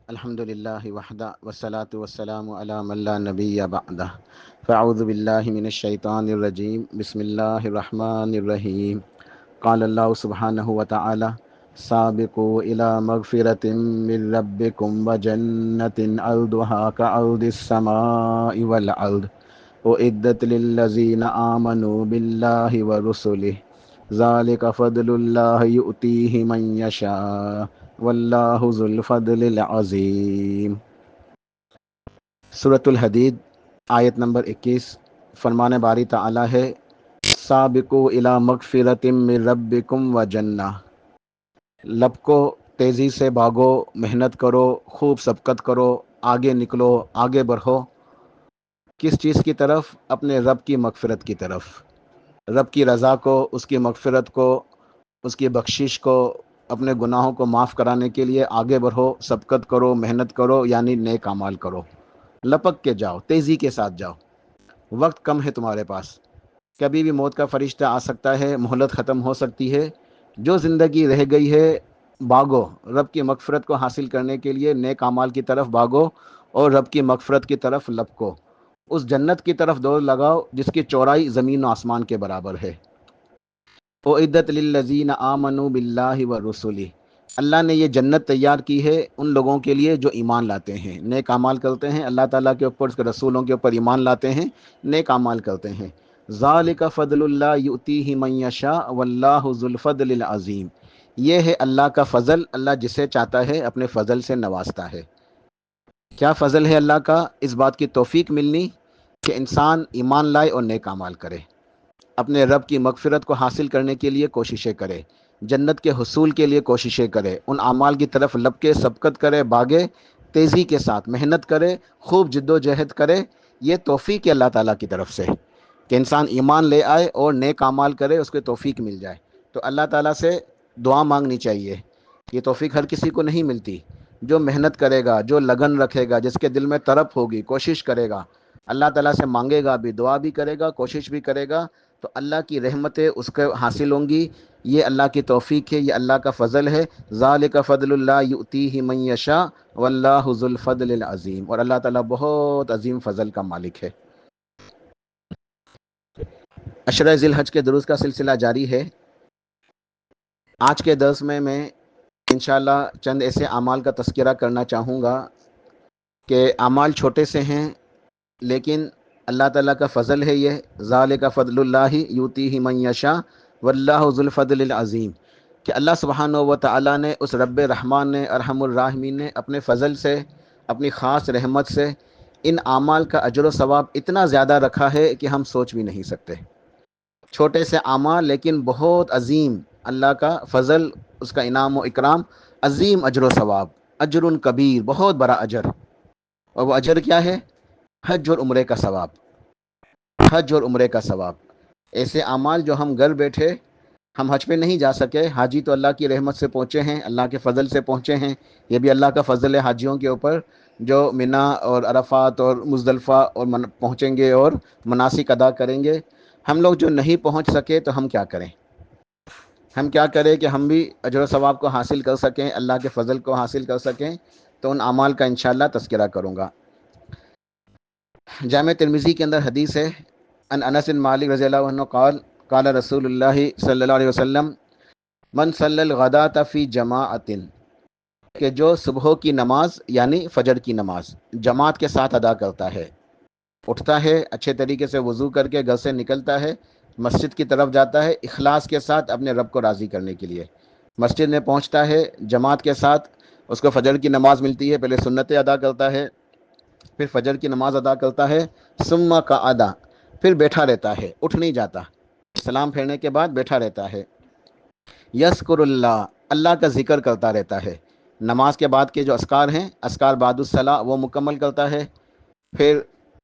الحمد للہ وحدہ والصلاة والسلام علی من لا نبی بعدہ فاعوذ باللہ من الشیطان الرجیم بسم اللہ الرحمن الرحیم قال اللہ سبحانہ وتعالی سابقوا الی مغفرۃ من ربکم وجنۃ عرضها كعرض السماء والارض اعدت للذین آمنوا باللہ ورسلہ ذالک فضل اللہ یؤتیہ من یشاء واللہ ذو الفضل العظیم۔ سورۃ الحدید آیت نمبر 21۔ فرمان باری تعالی ہے سابقوا الی مغفرۃ من ربکم وجنہ، لپکو، تیزی سے بھاگو، محنت کرو، خوب سبقت کرو، آگے نکلو، آگے بڑھو۔ کس چیز کی طرف؟ اپنے رب کی مغفرت کی طرف، رب کی رضا کو، اس کی مغفرت کو، اس کی بخشش کو، اپنے گناہوں کو معاف کرانے کے لیے آگے بڑھو، سبقت کرو، محنت کرو، یعنی نیک اعمال کرو۔ لپک کے جاؤ، تیزی کے ساتھ جاؤ۔ وقت کم ہے تمہارے پاس، کبھی بھی موت کا فرشتہ آ سکتا ہے، مہلت ختم ہو سکتی ہے۔ جو زندگی رہ گئی ہے بھاگو، رب کی مغفرت کو حاصل کرنے کے لیے نیک اعمال کی طرف بھاگو اور رب کی مغفرت کی طرف لپکو، اس جنت کی طرف دوڑ لگاؤ جس کی چوڑائی زمین و آسمان کے برابر ہے۔ اعدت للذین آمنوا باللہ ورسلہ، اللہ نے یہ جنت تیار کی ہے ان لوگوں کے لیے جو ایمان لاتے ہیں، نیک اعمال کرتے ہیں، اللہ تعالیٰ کے اوپر، اس کے رسولوں کے اوپر ایمان لاتے ہیں، نیک اعمال کرتے ہیں۔ ذالک فضل اللہ یؤتیہ من یشاء واللہ ذو الفضل العظیم، یہ ہے اللہ کا فضل، اللہ جسے چاہتا ہے اپنے فضل سے نوازتا ہے۔ کیا فضل ہے اللہ کا؟ اس بات کی توفیق ملنی کہ انسان ایمان لائے اور نیک اعمال کرے، اپنے رب کی مغفرت کو حاصل کرنے کے لیے کوششیں کرے، جنت کے حصول کے لیے کوششیں کرے، ان اعمال کی طرف لپکے، سبقت کرے، بھاگے، تیزی کے ساتھ محنت کرے، خوب جد و جہد کرے۔ یہ توفیق ہے اللہ تعالیٰ کی طرف سے کہ انسان ایمان لے آئے اور نیک اعمال کرے، اس کو توفیق مل جائے۔ تو اللہ تعالیٰ سے دعا مانگنی چاہیے، یہ توفیق ہر کسی کو نہیں ملتی۔ جو محنت کرے گا، جو لگن رکھے گا، جس کے دل میں طرف ہوگی، کوشش کرے گا، اللہ تعالیٰ سے مانگے گا بھی، دعا بھی کرے گا، کوشش بھی کرے گا، تو اللہ کی رحمتیں اس کو حاصل ہوں گی۔ یہ اللہ کی توفیق ہے، یہ اللہ کا فضل ہے۔ ذالک فضل اللہ یؤتیہ من یشاء واللہ ذو الفضل العظیم، اور اللہ تعالیٰ بہت عظیم فضل کا مالک ہے۔ عشرہ ذی الحج کے دروس کا سلسلہ جاری ہے۔ آج کے درس میں انشاءاللہ چند ایسے اعمال کا تذکرہ کرنا چاہوں گا کہ اعمال چھوٹے سے ہیں لیکن اللہ تعالیٰ کا فضل ہے یہ۔ ذالک فضل اللہ یؤتیہ من یشاء واللہ ذو الفضل العظیم، کہ اللہ سبحانہ و تعالیٰ نے، اس رب رحمان نے، ارحم الراحمین نے اپنے فضل سے، اپنی خاص رحمت سے ان اعمال کا اجر و ثواب اتنا زیادہ رکھا ہے کہ ہم سوچ بھی نہیں سکتے۔ چھوٹے سے اعمال لیکن بہت عظیم، اللہ کا فضل، اس کا انعام و اکرام، عظیم اجر و ثواب، اجر کبیر، بہت بڑا اجر۔ اور وہ اجر کیا ہے؟ حج اور عمرے کا ثواب، حج اور عمرے کا ثواب۔ ایسے اعمال جو ہم گھر بیٹھے، ہم حج پہ نہیں جا سکے، حاجی تو اللہ کی رحمت سے پہنچے ہیں، اللہ کے فضل سے پہنچے ہیں، یہ بھی اللہ کا فضل ہے حاجیوں کے اوپر جو منا اور عرفات اور مزدلفہ اور پہنچیں گے اور مناسک ادا کریں گے۔ ہم لوگ جو نہیں پہنچ سکے تو ہم کیا کریں؟ ہم کیا کریں کہ ہم بھی اجر و ثواب کو حاصل کر سکیں، اللہ کے فضل کو حاصل کر سکیں؟ تو ان اعمال کا انشاءاللہ تذکرہ کروں گا۔ جامع ترمذی کے اندر حدیث ہے، ان انس بن مالک رضی اللہ عنہ قال قال رسول اللہ صلی اللہ علیہ وسلم من صلی الغداۃ فی جماعت، کہ جو صبح کی نماز یعنی فجر کی نماز جماعت کے ساتھ ادا کرتا ہے، اٹھتا ہے اچھے طریقے سے وضو کر کے گھر سے نکلتا ہے، مسجد کی طرف جاتا ہے اخلاص کے ساتھ اپنے رب کو راضی کرنے کے لیے، مسجد میں پہنچتا ہے جماعت کے ساتھ، اس کو فجر کی نماز ملتی ہے، پہلے سنتیں ادا کرتا ہے، پھر فجر کی نماز ادا کرتا ہے، ثم قعد، پھر بیٹھا رہتا ہے، اٹھ نہیں جاتا، سلام پھیرنے کے بعد بیٹھا رہتا ہے، یذکر اللہ، اللہ کا ذکر کرتا رہتا ہے، نماز کے بعد کے جو اذکار ہیں، اذکار بعد الصلاۃ، وہ مکمل کرتا ہے، پھر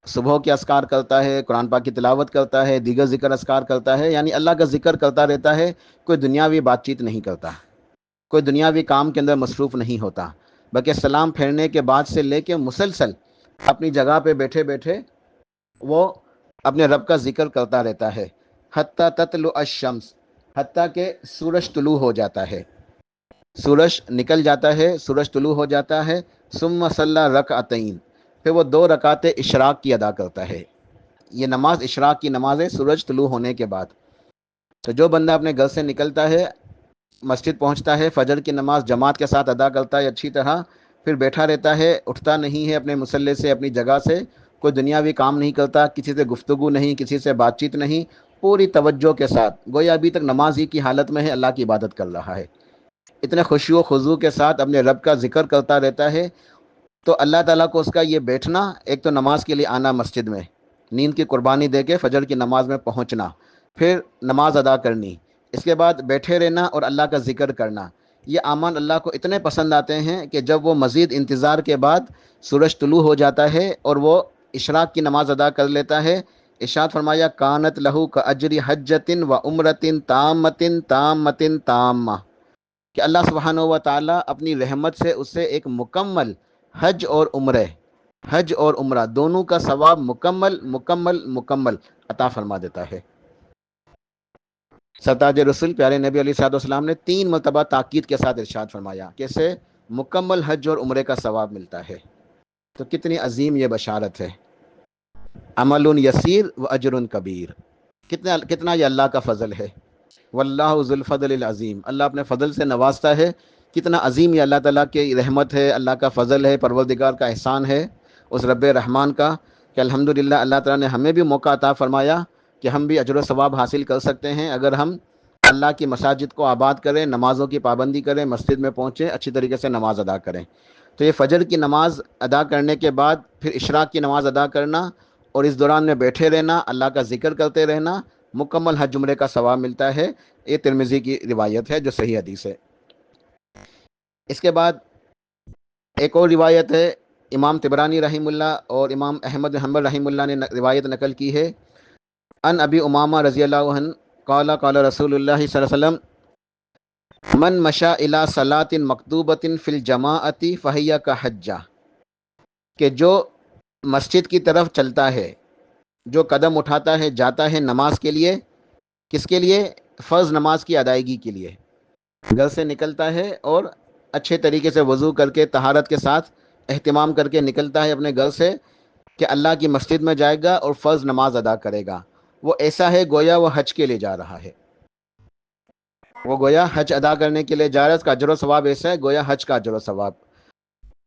صبح کے اذکار کرتا ہے، قرآن پاک کی تلاوت کرتا ہے، دیگر ذکر اذکار کرتا ہے، یعنی اللہ کا ذکر کرتا رہتا ہے، کوئی دنیاوی بات چیت نہیں کرتا، کوئی دنیاوی کام کے اندر مصروف نہیں ہوتا، بلکہ سلام پھیرنے کے بعد سے لے کے مسلسل اپنی جگہ پہ بیٹھے بیٹھے وہ اپنے رب کا ذکر کرتا رہتا ہے، حتیٰ تطلع الشمس، حتیٰ کہ سورج طلوع ہو جاتا ہے، سورج نکل جاتا ہے، سورج طلوع ہو جاتا ہے، ثم صلی رکعتین، پھر وہ 2 رکعت اشراق کی ادا کرتا ہے۔ یہ نماز اشراق کی نماز ہے، سورج طلوع ہونے کے بعد۔ تو جو بندہ اپنے گھر سے نکلتا ہے، مسجد پہنچتا ہے، فجر کی نماز جماعت کے ساتھ ادا کرتا ہے اچھی طرح، پھر بیٹھا رہتا ہے، اٹھتا نہیں ہے اپنے مصلی سے، اپنی جگہ سے، کوئی دنیاوی کام نہیں کرتا، کسی سے گفتگو نہیں، کسی سے بات چیت نہیں، پوری توجہ کے ساتھ، گویا ابھی تک نماز ہی کی حالت میں ہے، اللہ کی عبادت کر رہا ہے، اتنے خشوع و خضوع کے ساتھ اپنے رب کا ذکر کرتا رہتا ہے، تو اللہ تعالیٰ کو اس کا یہ بیٹھنا، ایک تو نماز کے لیے آنا مسجد میں، نیند کی قربانی دے کے فجر کی نماز میں پہنچنا، پھر نماز ادا کرنی، اس کے بعد بیٹھے رہنا اور اللہ کا ذکر کرنا، یہ اعمال اللہ کو اتنے پسند آتے ہیں کہ جب وہ مزید انتظار کے بعد سورج طلوع ہو جاتا ہے اور وہ اشراق کی نماز ادا کر لیتا ہے، ارشاد فرمایا کانت لہو کا اجری حجتن و عمرتن تامتن تامتن تامہ، کہ اللہ سبحانہ و تعالیٰ اپنی رحمت سے اسے ایک مکمل حج اور عمرہ، حج اور عمرہ دونوں کا ثواب مکمل مکمل مکمل عطا فرما دیتا ہے۔ سرتاج رسول پیارے نبی علیہ الصلوۃ والسلام نے 3 مرتبہ تاکید کے ساتھ ارشاد فرمایا کہ اسے مکمل حج اور عمرے کا ثواب ملتا ہے۔ تو کتنی عظیم یہ بشارت ہے، عمل یسیر و اجر کبیر، کتنا یہ اللہ کا فضل ہے، واللہ ذو الفضل العظیم، اللہ اپنے فضل سے نوازتا ہے، کتنا عظیم یہ اللہ تعالیٰ کی رحمت ہے، اللہ کا فضل ہے، پروردگار کا احسان ہے اس رب رحمان کا، کہ الحمدللہ اللہ تعالیٰ نے ہمیں بھی موقع عطا فرمایا کہ ہم بھی اجر و ثواب حاصل کر سکتے ہیں اگر ہم اللہ کی مساجد کو آباد کریں، نمازوں کی پابندی کریں، مسجد میں پہنچیں، اچھی طریقے سے نماز ادا کریں۔ تو یہ فجر کی نماز ادا کرنے کے بعد پھر اشراق کی نماز ادا کرنا اور اس دوران میں بیٹھے رہنا، اللہ کا ذکر کرتے رہنا، مکمل حج عمرے کا ثواب ملتا ہے۔ یہ ترمذی کی روایت ہے جو صحیح حدیث ہے۔ اس کے بعد ایک اور روایت ہے، امام طبرانی رحمہ اللہ اور امام احمد بن حنبل رحمہ اللہ نے روایت نقل کی ہے، ان ابی امامہ رضی اللہ عنہ قال قال رسول اللہ صلی اللہ علیہ وسلم من مشى الى صلاۃ مکتوبۃ فی الجماعۃ فہی کحجہ، کہ جو مسجد کی طرف چلتا ہے، جو قدم اٹھاتا ہے، جاتا ہے نماز کے لیے، کس کے لیے؟ فرض نماز کی ادائیگی کے لیے، گھر سے نکلتا ہے اور اچھے طریقے سے وضو کر کے طہارت کے ساتھ اہتمام کر کے نکلتا ہے اپنے گھر سے کہ اللہ کی مسجد میں جائے گا اور فرض نماز ادا کرے گا، وہ ایسا ہے گویا وہ حج کے لیے جا رہا ہے، وہ گویا حج ادا کرنے کے لیے جا رہا ہے، اس کا اجر و ثواب ایسا ہے گویا حج کا اجر و ثواب۔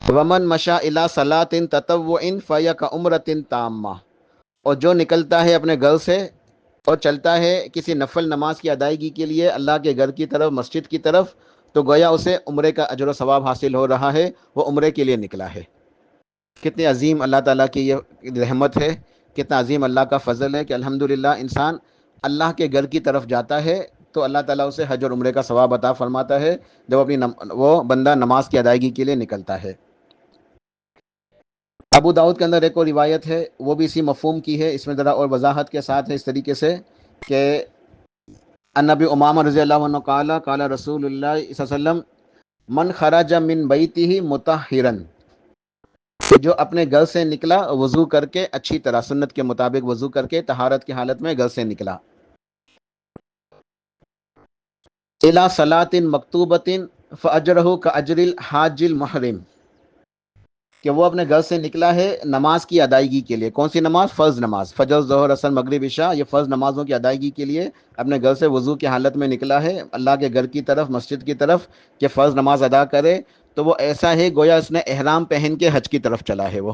ومن مشى الى صلاۃ تطوع فهي كعمرۃ تامہ، اور جو نکلتا ہے اپنے گھر سے اور چلتا ہے کسی نفل نماز کی ادائیگی کے لیے اللہ کے گھر کی طرف، مسجد کی طرف، تو گویا اسے عمرے کا اجر و ثواب حاصل ہو رہا ہے، وہ عمرے کے لیے نکلا ہے۔ کتنی عظیم اللہ تعالیٰ کی یہ رحمت ہے، کتنا عظیم اللہ کا فضل ہے کہ الحمدللہ انسان اللہ کے گھر کی طرف جاتا ہے تو اللہ تعالیٰ اسے حج اور عمرے کا ثواب عطا فرماتا ہے جب وہ بندہ نماز کی ادائیگی کے لیے نکلتا ہے۔ ابو داؤد کے اندر ایک اور روایت ہے، وہ بھی اسی مفہوم کی ہے، اس میں ذرا اور وضاحت کے ساتھ ہے اس طریقے سے کہ ان ابی امامہ رضی اللہ عنہ قال قال رسول اللہ صلی اللہ علیہ وسلم من خرج من بیتہ مطہرا، جو اپنے گھر سے نکلا وضو کر کے، اچھی طرح سنت کے مطابق وضو کر کے طہارت کی حالت میں گھر سے نکلا، الی صلاۃ مکتوبۃ فاجرہ کاجر الحاج المحرم، کہ وہ اپنے گھر سے نکلا ہے نماز کی ادائیگی کے لیے، کون سی نماز؟ فرض نماز، فجر ظہر عصر مغرب عشاء، یہ فرض نمازوں کی ادائیگی کے لیے اپنے گھر سے وضو کی حالت میں نکلا ہے اللہ کے گھر کی طرف، مسجد کی طرف کہ فرض نماز ادا کرے، تو وہ ایسا ہے گویا اس نے احرام پہن کے حج کی طرف چلا ہے وہ۔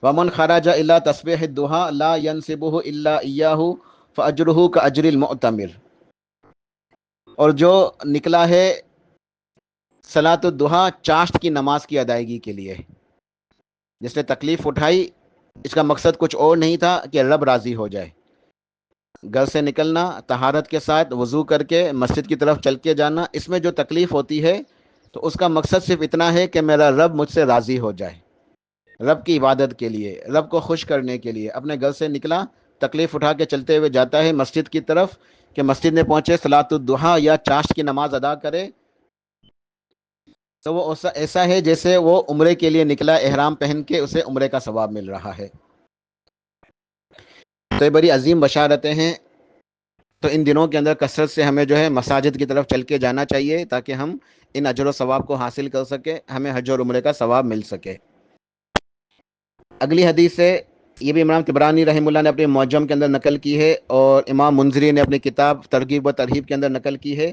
ومن خرج الی تسبیح الضحیٰ لا ینصبہ الا ایاہ فاجرہ کاجر المعتمر، اور جو نکلا ہے صلاۃ الضحیٰ چاشت کی نماز کی ادائیگی کے لیے، جس نے تکلیف اٹھائی، اس کا مقصد کچھ اور نہیں تھا کہ رب راضی ہو جائے، گھر سے نکلنا طہارت کے ساتھ وضو کر کے مسجد کی طرف چل کے جانا، اس میں جو تکلیف ہوتی ہے تو اس کا مقصد صرف اتنا ہے کہ میرا رب مجھ سے راضی ہو جائے، رب کی عبادت کے لیے، رب کو خوش کرنے کے لیے اپنے گھر سے نکلا، تکلیف اٹھا کے چلتے ہوئے جاتا ہے مسجد کی طرف کہ مسجد میں پہنچے صلاۃ الضحیٰ یا چاشت کی نماز ادا کرے، تو وہ ایسا ہے جیسے وہ عمرے کے لیے نکلا، احرام پہن کے اسے عمرے کا ثواب مل رہا ہے۔ تو یہ بڑی عظیم بشارتیں ہیں، تو ان دنوں کے اندر کثرت سے ہمیں جو ہے مساجد کی طرف چل کے جانا چاہیے تاکہ ہم ان اجر و ثواب کو حاصل کر سکے، ہمیں حج اور عمرے کا ثواب مل سکے۔ اگلی حدیث ہے، یہ بھی امام طبرانی رحمہ اللہ نے اپنے معجم کے اندر نقل کی ہے، اور امام منذری نے اپنی کتاب ترغیب و ترہیب کے اندر نقل کی ہے۔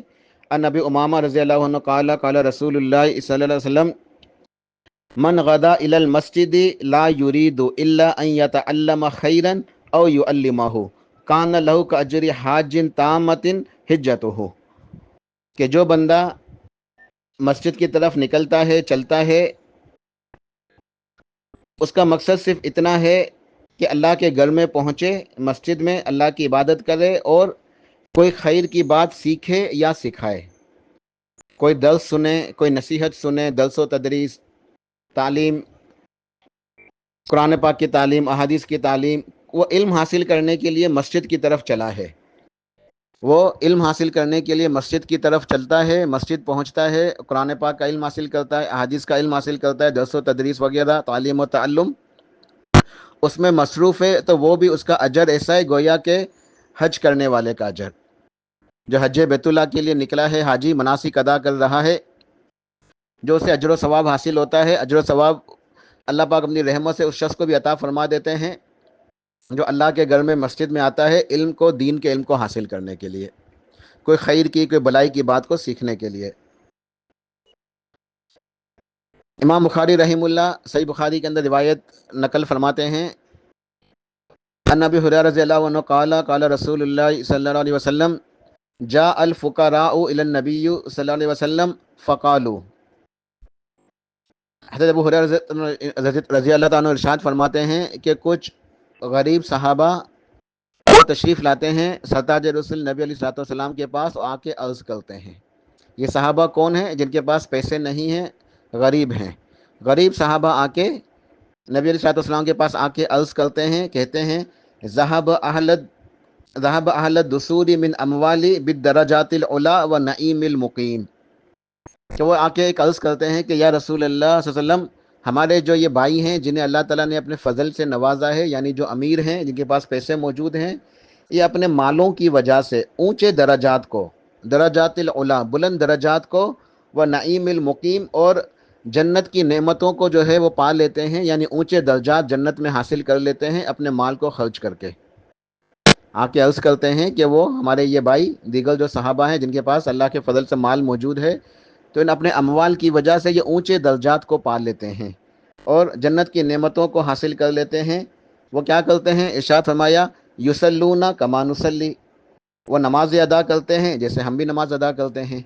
ان ابی امامہ رضی اللہ عنہ قال قال رسول اللہ صلی اللہ علیہ وسلم من غدا الى المسجد لا يريد الا ان يتعلم خيرا او يعلمه كان له كاجر حاج تامۃ حجته، کہ جو بندہ مسجد کی طرف نکلتا ہے، چلتا ہے، اس کا مقصد صرف اتنا ہے کہ اللہ کے گھر میں پہنچے، مسجد میں اللہ کی عبادت کرے اور کوئی خیر کی بات سیکھے یا سکھائے، کوئی درس سنے، کوئی نصیحت سنے، درس و تدریس، تعلیم، قرآن پاک کی تعلیم، احادیث کی تعلیم، وہ علم حاصل کرنے کے لیے مسجد کی طرف چلا ہے، وہ علم حاصل کرنے کے لیے مسجد کی طرف چلتا ہے، مسجد پہنچتا ہے، قرآن پاک کا علم حاصل کرتا ہے، احادیث کا علم حاصل کرتا ہے، درس و تدریس وغیرہ، تعلیم و تعلم اس میں مصروف ہے، تو وہ بھی اس کا اجر ایسا ہے گویا کہ حج کرنے والے کا اجر، جو حج بیت اللہ کے لیے نکلا ہے، حاجی مناسک ادا کر رہا ہے، جو اسے اجر و ثواب حاصل ہوتا ہے۔ اجر و ثواب اللہ پاک اپنی رحمت سے اس شخص کو بھی عطا فرما دیتے ہیں جو اللہ کے گھر میں مسجد میں آتا ہے علم کو، دین کے علم کو حاصل کرنے کے لیے، کوئی خیر کی، کوئی بلائی کی بات کو سیکھنے کے لیے۔ امام بخاری رحم اللہ صحیح بخاری کے اندر روایت نقل فرماتے ہیں، ان ابی ہریرہ رضی اللہ عنہ قال قال رسول اللہ صلی اللہ علیہ وسلم جاء الفقراء الى النبی صلی اللہ علیہ وسلم فقالوا، حضرت ابو ہریرہ رضی اللہ تعالیٰ عنہ ارشاد فرماتے ہیں کہ کچھ غریب صحابہ وہ تشریف لاتے ہیں سرتاج رسول نبی علیہ الصلوۃ والسلام کے پاس اور آ کے عرض کرتے ہیں۔ یہ صحابہ کون ہیں؟ جن کے پاس پیسے نہیں ہیں، غریب ہیں۔ غریب صحابہ آ کے نبی علیہ الصلوۃ والسلام کے پاس آ کے عرض کرتے ہیں، کہتے ہیں ذهب اہل الدثور من اموالی بالدرجات العلا و نعیم المقیم، کہ وہ آ کے ایک عرض کرتے ہیں کہ یا رسول اللہ صلی اللہ علیہ وسلم، ہمارے جو یہ بھائی ہیں جنہیں اللہ تعالیٰ نے اپنے فضل سے نوازا ہے، یعنی جو امیر ہیں، جن کے پاس پیسے موجود ہیں، یہ اپنے مالوں کی وجہ سے اونچے درجات کو، درجات العلا، بلند درجات کو، و نعیم المقیم، اور جنت کی نعمتوں کو جو ہے وہ پا لیتے ہیں، یعنی اونچے درجات جنت میں حاصل کر لیتے ہیں اپنے مال کو خرچ کر کے۔ آ کے عرض کرتے ہیں کہ وہ ہمارے یہ بھائی دیگر جو صحابہ ہیں جن کے پاس اللہ کے فضل سے مال موجود ہے، تو ان اپنے اموال کی وجہ سے یہ اونچے درجات کو پا لیتے ہیں اور جنت کی نعمتوں کو حاصل کر لیتے ہیں۔ وہ کیا کرتے ہیں؟ ارشاد فرمایا یصلون کما نصلی، وہ نمازیں ادا کرتے ہیں جیسے ہم بھی نماز ادا کرتے ہیں،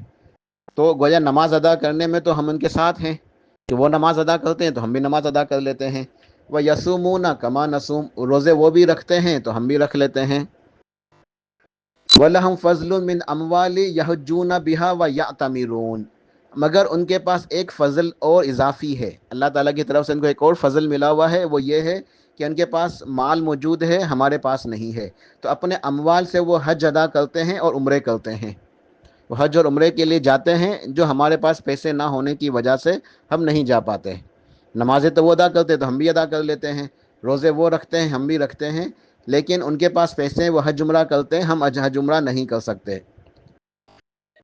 تو گویا نماز ادا کرنے میں تو ہم ان کے ساتھ ہیں، کہ وہ نماز ادا کرتے ہیں تو ہم بھی نماز ادا کر لیتے ہیں۔ وہ یصومون کما نصوم، روزے وہ بھی رکھتے ہیں تو ہم بھی رکھ لیتے ہیں۔ وَلَهُمْ فَضْلٌ مِّنْ أَمْوَالِ يَحُجُّونَ بِهَا وَيَعْتَمِرُونَ، مگر ان کے پاس ایک فضل اور اضافی ہے، اللہ تعالیٰ کی طرف سے ان کو ایک اور فضل ملا ہوا ہے، وہ یہ ہے کہ ان کے پاس مال موجود ہے، ہمارے پاس نہیں ہے، تو اپنے اموال سے وہ حج ادا کرتے ہیں اور عمرے کرتے ہیں۔ وہ حج اور عمرے کے لیے جاتے ہیں جو ہمارے پاس پیسے نہ ہونے کی وجہ سے ہم نہیں جا پاتے۔ نمازیں تو وہ ادا کرتے تو ہم بھی ادا کر لیتے ہیں، روزے وہ رکھتے ہیں ہم بھی رکھتے ہیں، لیکن ان کے پاس پیسے ہیں، وہ حج عمرہ کرتے ہیں، ہم حج عمرہ نہیں کر سکتے۔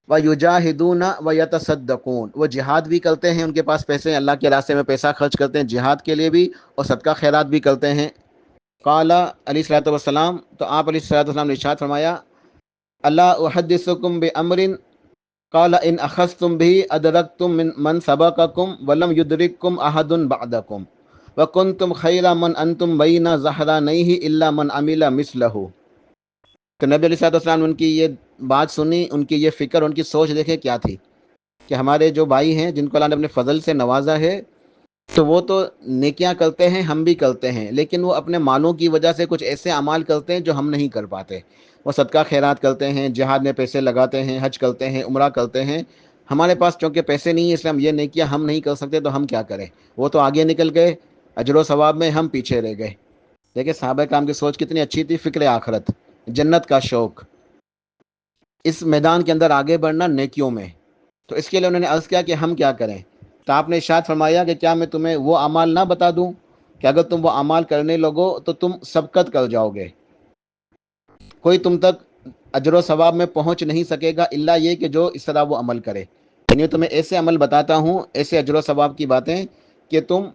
وَيُجَاهِدُونَ وَيَتَصَدَّقُونَ، وہ جہاد بھی کرتے ہیں، ان کے پاس پیسے ہیں، اللہ کے راستے میں پیسہ خرچ کرتے ہیں جہاد کے لیے بھی، اور صدقہ خیرات بھی کرتے ہیں۔ قال علیہ الصلوۃ والسلام، تو آپ علیہ الصلوۃ والسلام نے ارشاد فرمایا الا احدثکم بامر قال ان اخذتم به ادرکتم من سبقکم ولم یدرککم احد بعدکم وکنتم خیر من انتم بین ظہرانیہ الا من عمل مثلہ۔ تو نبی علیہ الصلوۃ والسلام نے ان کی یہ بات سنی، ان کی یہ فکر، ان کی سوچ دیکھے کیا تھی، کہ ہمارے جو بھائی ہیں جن کو اللہ نے اپنے فضل سے نوازا ہے، تو وہ تو نیکیاں کرتے ہیں، ہم بھی کرتے ہیں، لیکن وہ اپنے مالوں کی وجہ سے کچھ ایسے اعمال کرتے ہیں جو ہم نہیں کر پاتے۔ وہ صدقہ خیرات کرتے ہیں، جہاد میں پیسے لگاتے ہیں، حج کرتے ہیں، عمرہ کرتے ہیں، ہمارے پاس چونکہ پیسے نہیں ہیں اس لیے ہم یہ نیکیاں ہم نہیں کر سکتے، تو ہم کیا کریں؟ وہ تو آگے نکل گئے اجر و ثواب میں، ہم پیچھے رہ گئے۔ دیکھیں صحابہ کرام کی سوچ کتنی اچھی تھی، فکر آخرت، جنت کا شوق، اس میدان کے اندر آگے بڑھنا نیکیوں میں۔ تو اس کے لیے انہوں نے عرض کیا کہ ہم کیا کریں؟ تو آپ نے ارشاد فرمایا کہ کیا میں تمہیں وہ اعمال نہ بتا دوں کہ اگر تم وہ اعمال کرنے لگو تو تم سبقت کر جاؤ گے، کوئی تم تک اجر و ثواب میں پہنچ نہیں سکے گا الا یہ کہ جو اس طرح وہ عمل کرے۔ یعنی تمہیں ایسے عمل بتاتا ہوں، ایسے اجر و ثواب کی باتیں کہ تم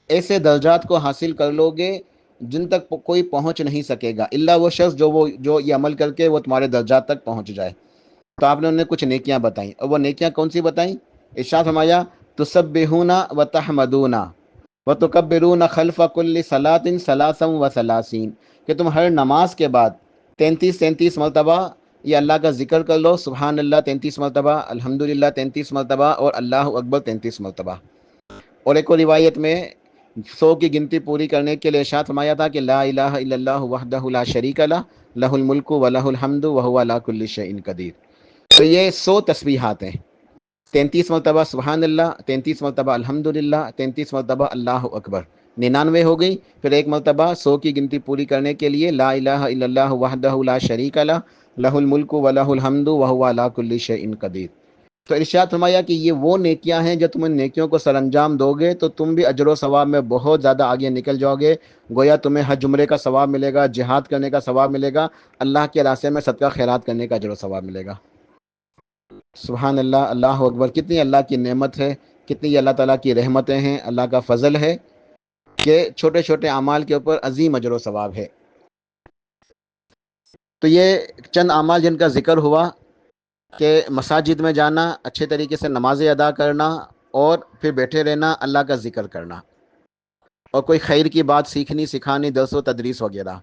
ایسے درجات کو حاصل کر لو گے جن تک کوئی پہنچ نہیں سکے گا الا وہ شخص جو یہ عمل کر کے وہ تمہارے درجات تک پہنچ جائے۔ تو آپ نے انہیں کچھ نیکیاں بتائیں، اور وہ نیکیاں کون سی بتائیں؟ ارشاد فرمایا تسبحون و تحمدون و تکبرون خلف کل صلاۃ ثلاثا و ثلاثین، کہ تم ہر نماز کے بعد 33 مرتبہ یہ اللہ کا ذکر کر لو، سبحان اللہ 33 مرتبہ، الحمدللہ 33 مرتبہ، اور اللہ اکبر 33 مرتبہ۔ اور ایک اور روایت میں 100 کی گنتی پوری کرنے کے لیے ارشاد فرمایا تھا کہ لا الہ الا اللہ وحدہ لا شریک لہ لہ الملک و لہ الحمد وہو علی کل شیء قدیر۔ تو یہ 100 تسبیحات ہیں، 33 مرتبہ سبحان اللہ، 33 مرتبہ الحمدللہ، 33 مرتبہ اللہ اکبر، 99 ہو گئی۔ پھر ایک مرتبہ 100 کی گنتی پوری کرنے کے لیے لا الہ الا اللہ وحدہ لا شریک لہ لہ الملک و لہ الحمد وہو علی کل شیء قدیر۔ تو ارشاد فرمایا کہ یہ وہ نیکیاں ہیں جو تم ان نیکیوں کو سر انجام دو گے تو تم بھی اجر و ثواب میں بہت زیادہ آگے نکل جاؤ گے، گویا تمہیں حج عمرے کا ثواب ملے گا، جہاد کرنے کا ثواب ملے گا، اللہ کے راستے میں صدقہ خیرات کرنے کا اجر و ثواب ملے گا۔ سبحان اللہ، اللہ اکبر، کتنی اللہ کی نعمت ہے، کتنی اللہ تعالیٰ کی رحمتیں ہیں، اللہ کا فضل ہے کہ چھوٹے چھوٹے اعمال کے اوپر عظیم اجر و ثواب ہے۔ تو یہ چند اعمال جن کا ذکر ہوا کہ مساجد میں جانا، اچھے طریقے سے نمازیں ادا کرنا، اور پھر بیٹھے رہنا، اللہ کا ذکر کرنا، اور کوئی خیر کی بات سیکھنی، سکھانی، درس و تدریس وغیرہ۔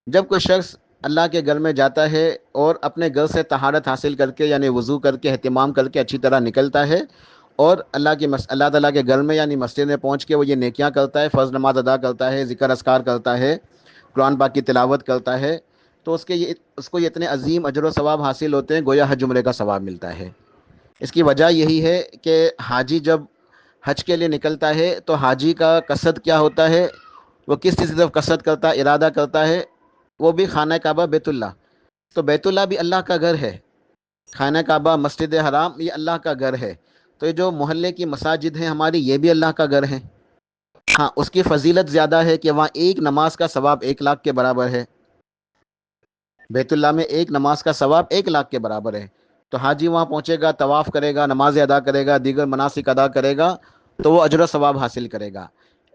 جب کوئی شخص اللہ کے گھر میں جاتا ہے اور اپنے گھر سے طہارت حاصل کر کے یعنی وضو کر کے اہتمام کر کے اچھی طرح نکلتا ہے اور اللہ تعالیٰ کے گھر میں یعنی مسجد میں پہنچ کے وہ یہ نیکیاں کرتا ہے، فرض نماز ادا کرتا ہے، ذکر اذکار کرتا ہے، قرآن پاک کی تلاوت کرتا ہے، تو اس کو یہ اتنے عظیم اجر و ثواب حاصل ہوتے ہیں گویا حج عمرے کا ثواب ملتا ہے۔ اس کی وجہ یہی ہے کہ حاجی جب حج کے لیے نکلتا ہے تو حاجی کا قصد کیا ہوتا ہے، وہ کس چیز کی طرف قصد کرتا ہے، ارادہ کرتا ہے، وہ بھی خانہ کعبہ بیت اللہ۔ تو بیت اللہ بھی اللہ کا گھر ہے، خانہ کعبہ مسجد حرام یہ اللہ کا گھر ہے، تو یہ جو محلے کی مساجد ہیں ہماری یہ بھی اللہ کا گھر ہے۔ ہاں، اس کی فضیلت زیادہ ہے کہ وہاں ایک نماز کا ثواب 1,00,000 کے برابر ہے، بیت اللہ میں ایک نماز کا ثواب 1,00,000 کے برابر ہے۔ تو حاجی وہاں پہنچے گا، طواف کرے گا، نماز ادا کرے گا، دیگر مناسک ادا کرے گا تو وہ اجر و ثواب حاصل کرے گا۔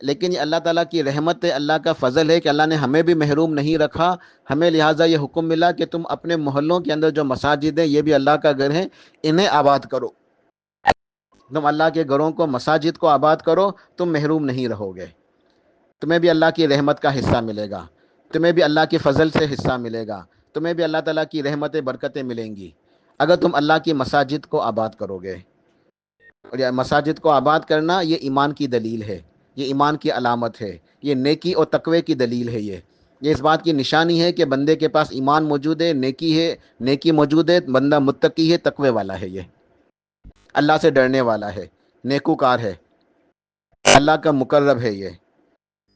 لیکن یہ اللہ تعالیٰ کی رحمت ہے، اللہ کا فضل ہے کہ اللہ نے ہمیں بھی محروم نہیں رکھا، ہمیں لہٰذا یہ حکم ملا کہ تم اپنے محلوں کے اندر جو مساجد ہیں یہ بھی اللہ کا گھر ہیں، انہیں آباد کرو۔ تم اللہ کے گھروں کو، مساجد کو آباد کرو، تم محروم نہیں رہو گے، تمہیں بھی اللہ کی رحمت کا حصہ ملے گا، تمہیں بھی اللہ کے فضل سے حصہ ملے گا، تمہیں بھی اللہ تعالیٰ کی رحمتیں برکتیں ملیں گی اگر تم اللہ کی مساجد کو آباد کرو گے۔ اور یہ مساجد کو آباد کرنا یہ ایمان کی دلیل ہے، یہ ایمان کی علامت ہے، یہ نیکی اور تقوی کی دلیل ہے۔ یہ اس بات کی نشانی ہے کہ بندے کے پاس ایمان موجود ہے، نیکی موجود ہے، بندہ متقی ہے، تقوی والا ہے، یہ اللہ سے ڈرنے والا ہے، نیکوکار ہے، اللہ کا مقرب ہے۔ یہ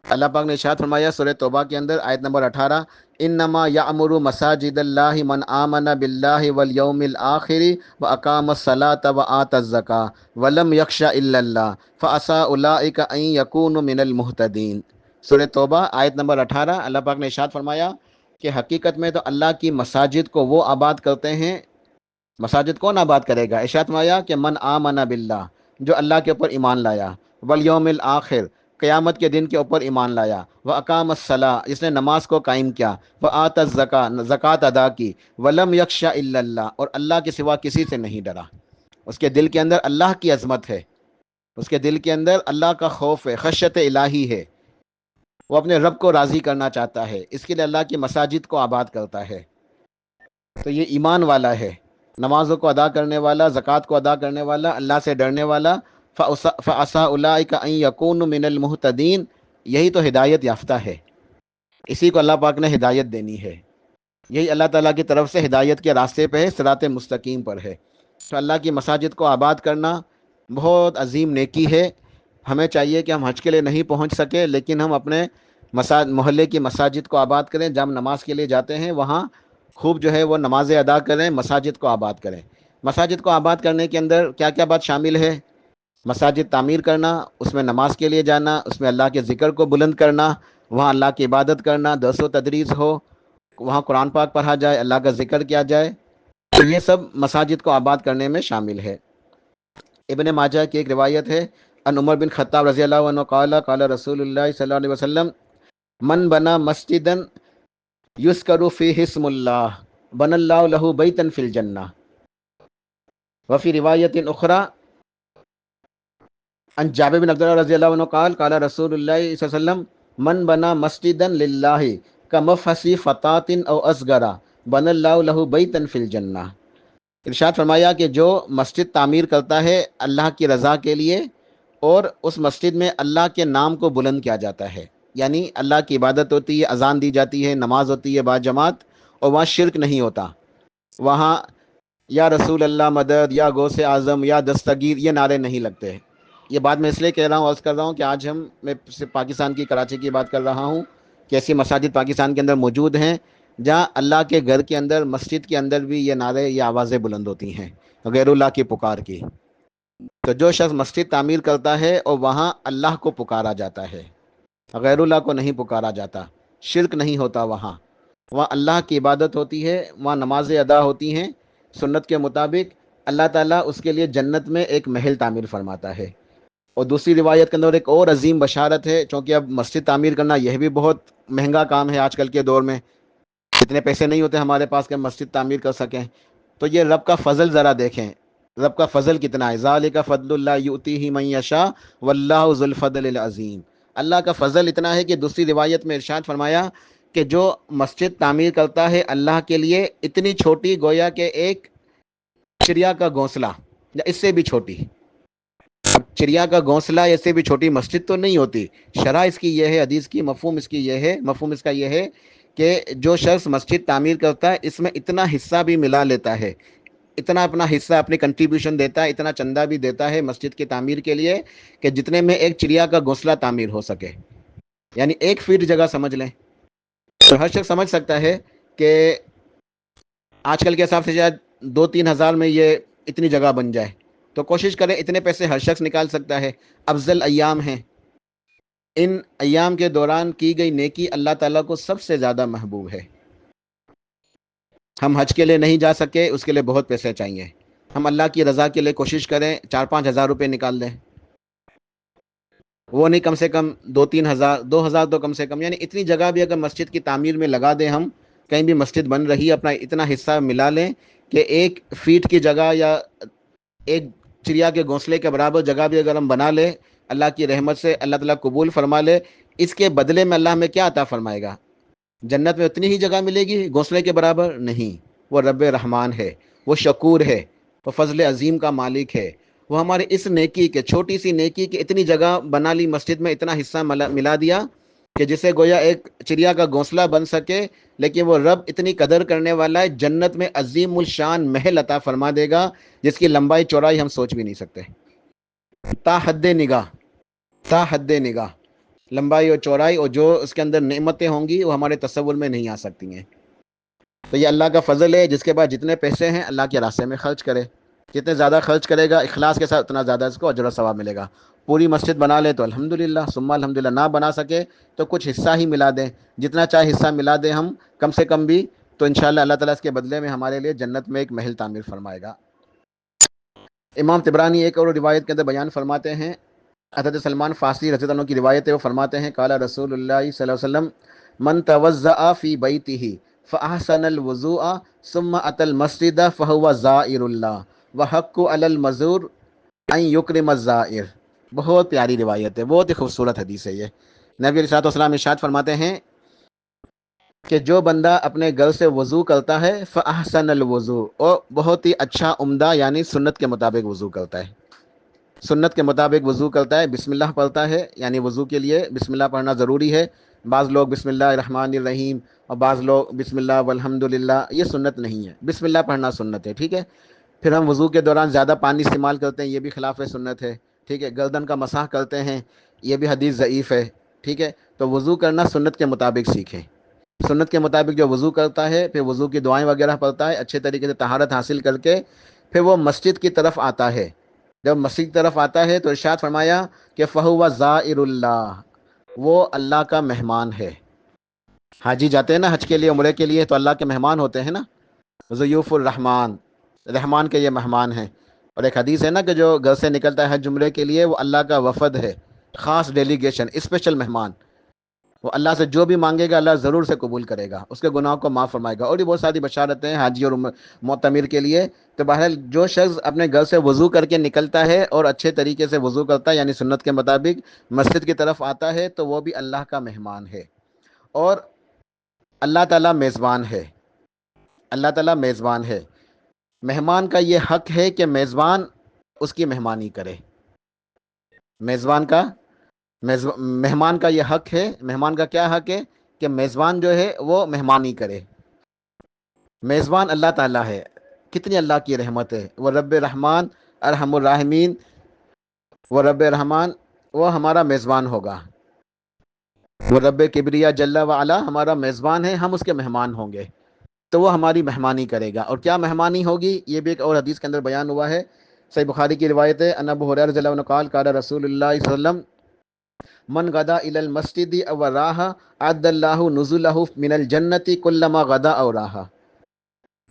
اللہ پاک نے ارشاد فرمایا سورہ توبہ کے اندر آیت نمبر 18، انما یعمر مساجد اللہ من آمن باللہ والیوم الآخر واقام الصلاۃ وآتى الزکاۃ ولم یخش الا اللہ فعسى اولئک ان یکونوا من المہتدین۔ سورہ توبہ آیت نمبر 18، اللہ پاک نے ارشاد فرمایا کہ حقیقت میں تو اللہ کی مساجد کو وہ آباد کرتے ہیں۔ مساجد کون آباد کرے گا؟ ارشاد فرمایا کہ من آمن باللہ، جو اللہ کے اوپر ایمان لایا، والیوم الآخر، قیامت کے دن کے اوپر ایمان لایا، وَأَقَامَ الصَّلَاةَ، جس نے نماز کو قائم کیا، وَآتَى الزَّكَاةَ، زکوٰۃ ادا کی، وَلَمْ يَخْشَ إِلَّا اللَّهَ، اور اللہ کے سوا کسی سے نہیں ڈرا۔ اس کے دل کے اندر اللہ کی عظمت ہے، اس کے دل کے اندر اللہ کا خوف ہے، خشیت الہی ہے، وہ اپنے رب کو راضی کرنا چاہتا ہے، اس کے لیے اللہ کی مساجد کو آباد کرتا ہے۔ تو یہ ایمان والا ہے، نمازوں کو ادا کرنے والا، زکوٰۃ کو ادا کرنے والا، اللہ سے ڈرنے والا، فَعَسَىٰ أُولَٰئِکَ أَن يَكُونُوا مِنَ الْمُهْتَدِينَ، یہی تو ہدایت یافتہ ہے، اسی کو اللہ پاک نے ہدایت دینی ہے، یہی اللہ تعالیٰ کی طرف سے ہدایت کے راستے پہ ہے، صراط مستقیم پر ہے۔ تو اللہ کی مساجد کو آباد کرنا بہت عظیم نیکی ہے۔ ہمیں چاہیے کہ ہم حج کے لیے نہیں پہنچ سکے لیکن ہم اپنے محلے کی مساجد کو آباد کریں، جب ہم نماز کے لیے جاتے ہیں وہاں خوب جو ہے وہ نمازیں ادا کریں، مساجد کو آباد کریں۔ مساجد کو آباد کرنے کے اندر کیا کیا بات شامل ہے؟ مساجد تعمیر کرنا، اس میں نماز کے لیے جانا، اس میں اللہ کے ذکر کو بلند کرنا، وہاں اللہ کی عبادت کرنا، درس و تدریس ہو، وہاں قرآن پاک پڑھا جائے، اللہ کا ذکر کیا جائے، تو یہ سب مساجد کو آباد کرنے میں شامل ہے۔ ابن ماجہ کی ایک روایت ہے، ان عمر بن خطاب رضی اللہ عنہ قال قال رسول اللہ صلی اللہ علیہ وسلم من بنا مسجدا یذکر فیہ اسم اللہ بنى اللہ لہ بیتا فی الجنہ. وفی روایت اخری عن جابر بن عبداللہ رضی اللہ عنہ قال قال رسول اللہ صلی اللہ علیہ وسلم من بنا مسجدا للہ کمفحص فطاط او اصغر بنى اللہ لہ بیتا فی الجنہ. ارشاد فرمایا کہ جو مسجد تعمیر کرتا ہے اللہ کی رضا کے لیے اور اس مسجد میں اللہ کے نام کو بلند کیا جاتا ہے، یعنی اللہ کی عبادت ہوتی ہے، اذان دی جاتی ہے، نماز ہوتی ہے با جماعت، اور وہاں شرک نہیں ہوتا، وہاں یا رسول اللہ مدد، یا غوث اعظم، یا دستگیر، یہ نعرے نہیں لگتے. یہ بات میں اس لیے کہہ رہا ہوں، عرض کر رہا ہوں کہ آج میں صرف پاکستان کی کراچی کی بات کر رہا ہوں کہ ایسی مساجد پاکستان کے اندر موجود ہیں جہاں اللہ کے گھر کے اندر، مسجد کے اندر بھی یہ نعرے، یہ آوازیں بلند ہوتی ہیں غیر اللہ کی پکار کی. تو جو شخص مسجد تعمیر کرتا ہے اور وہاں اللہ کو پکارا جاتا ہے، غیر اللہ کو نہیں پکارا جاتا، شرک نہیں ہوتا، وہاں اللہ کی عبادت ہوتی ہے، وہاں نمازیں ادا ہوتی ہیں سنت کے مطابق، اللہ تعالیٰ اس کے لیے جنت میں ایک محل تعمیر فرماتا ہے. اور دوسری روایت کے اندر ایک اور عظیم بشارت ہے، چونکہ اب مسجد تعمیر کرنا یہ بھی بہت مہنگا کام ہے آج کل کے دور میں، اتنے پیسے نہیں ہوتے ہمارے پاس کہ مسجد تعمیر کر سکیں. تو یہ رب کا فضل ذرا دیکھیں، رب کا فضل کتنا ہے. ذالک فضل اللہ یؤتیہ من یشاء واللہ ذو الفضل العظیم. اللہ کا فضل اتنا ہے کہ دوسری روایت میں ارشاد فرمایا کہ جو مسجد تعمیر کرتا ہے اللہ کے لیے، اتنی چھوٹی گویا کہ ایک چڑیا کا گھونسلہ یا اس سے بھی چھوٹی. اب چڑیا کا گھونسلہ اس سے بھی چھوٹی مسجد تو نہیں ہوتی. شرح اس کی یہ ہے، حدیث کی مفہوم اس کی یہ ہے، مفہوم اس کا یہ ہے کہ جو شخص مسجد تعمیر کرتا ہے اس میں اتنا حصہ بھی ملا لیتا ہے، اتنا اپنا حصہ، اپنی کنٹریبیوشن دیتا ہے، اتنا چندہ بھی دیتا ہے مسجد کی تعمیر کے لیے کہ جتنے میں ایک چڑیا کا گھونسلہ تعمیر ہو سکے، یعنی 1 فٹ جگہ سمجھ لیں. تو ہر شخص سمجھ سکتا ہے کہ آج کل کے حساب سے شاید 2-3 ہزار میں یہ اتنی جگہ بن جائے. تو کوشش کریں، اتنے پیسے ہر شخص نکال سکتا ہے. افضل ایام ہیں، ان ایام کے دوران کی گئی نیکی اللہ تعالیٰ کو سب سے زیادہ محبوب ہے. ہم حج کے لیے نہیں جا سکے، اس کے لیے بہت پیسے چاہیے. ہم اللہ کی رضا کے لیے کوشش کریں، 4-5 ہزار روپے نکال دیں، وہ نہیں، کم سے کم 2-3 ہزار، 2 ہزار تو کم سے کم، یعنی اتنی جگہ بھی اگر مسجد کی تعمیر میں لگا دیں، ہم کہیں بھی مسجد بن رہی ہے، اپنا اتنا حصہ ملا لیں کہ 1 فٹ کی جگہ یا ایک چڑیا کے گھونسلے کے برابر جگہ بھی اگر ہم بنا لیں، اللہ کی رحمت سے اللہ تعالیٰ قبول فرما لے. اس کے بدلے میں اللہ ہمیں کیا عطا فرمائے گا؟ جنت میں اتنی ہی جگہ ملے گی گھونسلے کے برابر؟ نہیں. وہ رب رحمان ہے، وہ شکور ہے، وہ فضل عظیم کا مالک ہے. وہ ہمارے اس نیکی کے، چھوٹی سی نیکی کے، اتنی جگہ بنا لی مسجد میں، اتنا حصہ ملا دیا کہ جسے گویا ایک چڑیا کا گھونسلہ بن سکے. لیکن وہ رب اتنی قدر کرنے والا ہے، جنت میں عظیم الشان محل عطا فرما دے گا جس کی لمبائی چوڑائی ہم سوچ بھی نہیں سکتے. تا حد نگاہ، تا حد نگاہ لمبائی اور چوڑائی، اور جو اس کے اندر نعمتیں ہوں گی وہ ہمارے تصور میں نہیں آ سکتی ہیں. تو یہ اللہ کا فضل ہے، جس کے بعد جتنے پیسے ہیں اللہ کے راستے میں خرچ کرے. جتنے زیادہ خرچ کرے گا اخلاص کے ساتھ، اتنا زیادہ اس کو اجر و ثواب ملے گا. پوری مسجد بنا لے تو الحمدللہ ثم الحمدللہ، نہ بنا سکے تو کچھ حصہ ہی ملا دیں، جتنا چاہے حصہ ملا دیں ہم، کم سے کم بھی، تو انشاءاللہ اللہ تعالیٰ اس کے بدلے میں ہمارے لیے جنت میں ایک محل تعمیر فرمائے گا. امام طبرانی ایک اور روایت کے اندر بیان فرماتے ہیں، حضرت سلمان فارسی رضی اللہ عنہ کی روایت ہے، وہ فرماتے ہیں قال رسول اللہ صلی اللہ علیہ وسلم من توضأ فی بیتہ فاحسن الوضوء ثم اتى المسجد فهو زائر اللہ وحق علی المزور ان یکرم الزائر. بہت پیاری روایت ہے، بہت ہی خوبصورت حدیث ہے یہ. نبی علیہ الصلوۃ والسلام ارشاد فرماتے ہیں کہ جو بندہ اپنے گھر سے وضو کرتا ہے فاحسن الوضوء، اور بہت ہی اچھا، عمدہ، یعنی سنت کے مطابق وضو کرتا ہے، سنت کے مطابق وضو کرتا ہے، بسم اللہ پڑھتا ہے، یعنی وضو کے لیے بسم اللہ پڑھنا ضروری ہے. بعض لوگ بسم اللہ الرحمن الرحیم، اور بعض لوگ بسم اللہ والحمدللہ، یہ سنت نہیں ہے. بسم اللہ پڑھنا سنت ہے، ٹھیک ہے. پھر ہم وضو کے دوران زیادہ پانی استعمال کرتے ہیں، یہ بھی خلاف سنت ہے، ٹھیک ہے. گردن کا مسح کرتے ہیں، یہ بھی حدیث ضعیف ہے، ٹھیک ہے. تو وضو کرنا سنت کے مطابق سیکھیں. سنت کے مطابق جو وضو کرتا ہے، پھر وضو کی دعائیں وغیرہ پڑھتا ہے، اچھے طریقے سے طہارت حاصل کر کے پھر وہ مسجد کی طرف آتا ہے. جب مسجد کی طرف آتا ہے تو ارشاد فرمایا کہ فہو زائر اللہ، وہ اللہ کا مہمان ہے. حاجی جاتے ہیں نا حج کے لیے، عمرے کے لیے، تو اللہ کے مہمان ہوتے ہیں نا، ضیوف الرحمان، رحمان کے یہ مہمان ہیں. اور ایک حدیث ہے نا کہ جو گھر سے نکلتا ہے حج عمرے کے لیے وہ اللہ کا وفد ہے، خاص ڈیلیگیشن، اسپیشل مہمان. وہ اللہ سے جو بھی مانگے گا اللہ ضرور سے قبول کرے گا، اس کے گناہوں کو معاف فرمائے گا. اور بھی بہت ساری بشارتیں ہیں حاجی اور معتمر کے لیے. تو بہرحال جو شخص اپنے گھر سے وضو کر کے نکلتا ہے اور اچھے طریقے سے وضو کرتا ہے، یعنی سنت کے مطابق مسجد کی طرف آتا ہے، تو وہ بھی اللہ کا مہمان ہے. اور اللہ تعالیٰ میزبان ہے. اللہ تعالیٰ میزبان ہے. مہمان کا یہ حق ہے کہ میزبان اس کی مہمانی کرے. میزبان کا مہمان کا یہ حق ہے. مہمان کا کیا حق ہے؟ کہ میزبان جو ہے وہ مہمانی کرے. میزبان اللہ تعالیٰ ہے. کتنی اللہ کی رحمت ہے. وہ رب رحمان ارحم الراحمین، وہ رب رحمان وہ ہمارا میزبان ہوگا. وہ رب کبریا جل وعلا ہمارا میزبان ہے، ہم اس کے مہمان ہوں گے. تو وہ ہماری مہمانی کرے گا. اور کیا مہمانی ہوگی یہ بھی ایک اور حدیث کے اندر بیان ہوا ہے. صحیح بخاری کی روایت ہے، ان ابو ہریرہ رضی اللہ عنہ قال قال رسول اللہ صلی اللہ علیہ وسلم من غدا الى المسجد او راح عد اللہ نزلہ من الجنت کلما غدا او راح.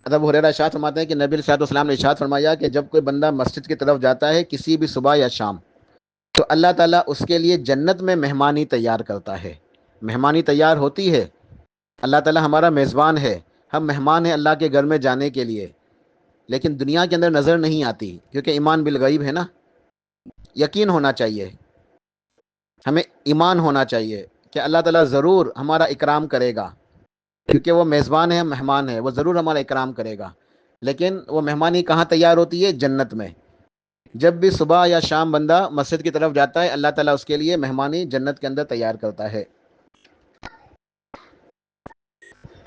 ابو ہریرہ ارشاد فرماتے ہیں کہ نبی صلی اللہ علیہ وسلم نے ارشاد فرمایا کہ جب کوئی بندہ مسجد کی طرف جاتا ہے کسی بھی صبح یا شام، تو اللہ تعالیٰ اس کے لیے جنت میں مہمانی تیار کرتا ہے. مہمانی تیار ہوتی ہے. اللہ تعالیٰ ہمارا میزبان ہے. ہم مہمان ہیں اللہ کے گھر میں جانے کے لیے، لیکن دنیا کے اندر نظر نہیں آتی، کیونکہ ایمان بالغیب ہے نا. یقین ہونا چاہیے، ہمیں ایمان ہونا چاہیے کہ اللہ تعالیٰ ضرور ہمارا اکرام کرے گا، کیونکہ وہ میزبان ہے، مہمان ہے، وہ ضرور ہمارا اکرام کرے گا. لیکن وہ مہمانی کہاں تیار ہوتی ہے؟ جنت میں. جب بھی صبح یا شام بندہ مسجد کی طرف جاتا ہے اللہ تعالیٰ اس کے لیے مہمانی جنت کے اندر تیار کرتا ہے.